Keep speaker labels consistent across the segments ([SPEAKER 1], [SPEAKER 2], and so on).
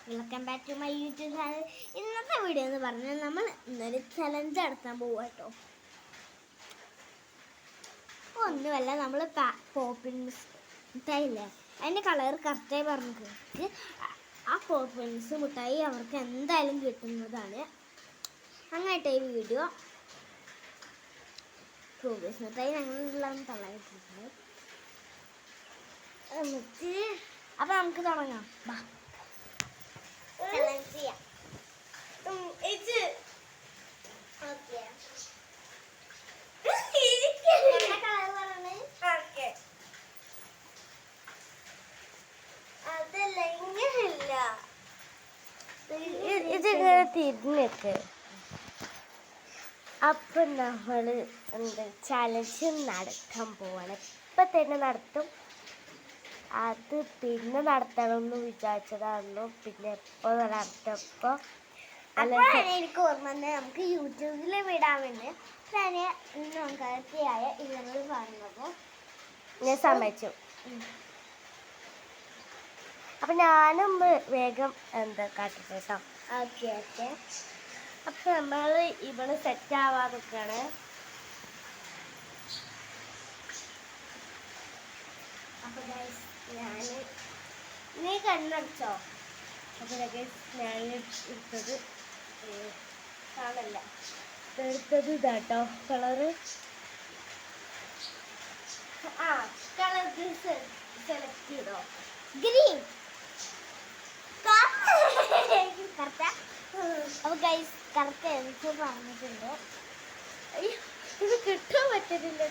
[SPEAKER 1] Welcome back to my YouTube channel. ഇന്നത്തെ video എന്ന് പറഞ്ഞാൽ നമ്മൾ ഇന്നൊരു ചലഞ്ച് നടത്താൻ പോവുക കേട്ടോ. ഒന്നുമല്ല, നമ്മൾ പോപ്പിൻസ് മിഠായില്ലേ, അതിൻ്റെ കളർ കറക്റ്റായി പറഞ്ഞിട്ട് ആ പോപ്പിൻസ് മിഠായി അവർക്ക് എന്തായാലും കിട്ടുന്നതാണ്. അങ്ങനത്തെ ഈ വീഡിയോ പോപ്പിൻസ് മിഠായി ഞങ്ങളെല്ലാം തള്ളായിട്ടുണ്ട്. എന്നിട്ട് അപ്പം നമുക്ക് തുടങ്ങാം. ബാ ചലഞ്ച് ചെയ്യാം. അതല്ല, ഇങ്ങനെയല്ല,
[SPEAKER 2] ഇതിങ്ങനെ തിരിഞ്ഞിട്ട്. അപ്പൊ നമ്മള് ചലഞ്ച് നടത്താൻ പോവാണ്. ഇപ്പൊ തന്നെ നടത്തും. അത് പിന്നെ നടത്തണമെന്ന് വിചാരിച്ചതായിരുന്നു. പിന്നെ എപ്പോ നടത്തപ്പോ
[SPEAKER 1] എനിക്ക് ഓർമ്മ നമുക്ക് യൂട്യൂബിൽ വിടാമെന്ന് കറക്റ്റായ ഇവരോട് പറഞ്ഞപ്പോ
[SPEAKER 2] ഞാൻ സമ്മതിച്ചു. അപ്പൊ ഞാനും വേഗം കാട്ടിട്ട് കേട്ടോ.
[SPEAKER 1] Okay okay.
[SPEAKER 2] അപ്പൊ നമ്മള് ഇവിടെ സെറ്റ് ആവാതൊക്കെയാണ്.
[SPEAKER 1] അപ്പൊ നീ കണ്ണടച്ചോ?
[SPEAKER 2] അപ്പൊ ഞാൻ എടുത്തത് കാണല്ല, എടുത്തത് ഇതാട്ടോ കളറ്.
[SPEAKER 1] ആ കളർ സെലക്ട് ചെയ്തോ? ഗ്രീൻ. കറക്റ്റാ? അപ്പൊ ഗൈസ് കറക്റ്റ് എനിക്ക് പറഞ്ഞിട്ടുണ്ട്.
[SPEAKER 2] ഇത് കിട്ടാൻ പറ്റുന്നില്ല.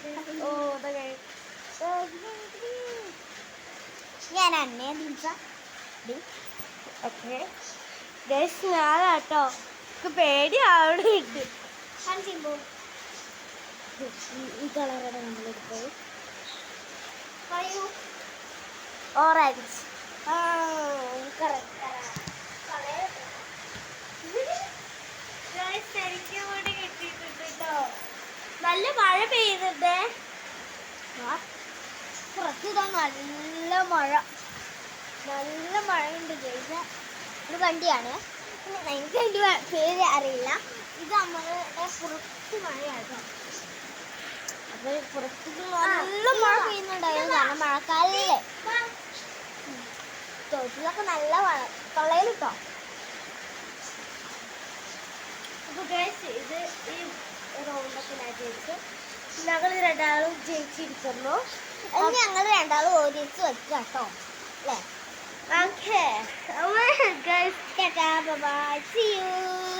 [SPEAKER 1] ഞാൻ അന്നേ ദിൽസ.
[SPEAKER 2] Okay guys, ഞാനാട്ടോ. എനിക്ക് പേടിയാവണുണ്ട്.
[SPEAKER 1] കാണിച്ചുമ്പോ
[SPEAKER 2] ഈ കളറാണ് നമ്മളെടുത്തത്.
[SPEAKER 1] പറയൂ.
[SPEAKER 2] ഓറഞ്ച്.
[SPEAKER 1] എനിക്ക് കൂടി കിട്ടിയിട്ടുണ്ട് കേട്ടോ.
[SPEAKER 2] നല്ല മഴ പെയ്യുന്നുണ്ട്.
[SPEAKER 1] പുറത്തിതാ നല്ല മഴയുണ്ട്. ജയിച്ച ഒരു വണ്ടിയാണ്. എനിക്ക് അതിൻ്റെ പേര് അറിയില്ല. ഇത് നമ്മളുടെ പുറത്ത് മഴയാട്ടോ. അപ്പൊ പുറത്ത് നല്ല മഴ പെയ്യുന്നുണ്ടായിരുന്നു. കാരണം മഴക്കാലല്ലേ, തോട്ടിലൊക്കെ നല്ല മഴ തൊള്ളയിലിട്ടോ.
[SPEAKER 2] അപ്പൊ ഗൈസ്, ഇത് ഈ റൗണ്ടൊക്കെ ഞാൻ ജയിച്ചു. ഞങ്ങൾ രണ്ടാളും ജയിച്ചിരിക്കുന്നു.
[SPEAKER 1] ഞങ്ങൾ രണ്ടാളും ഓടിച്ച് വെക്കുക കേട്ടോ, അല്ലേ?
[SPEAKER 2] Okay guys,
[SPEAKER 1] bye, see you.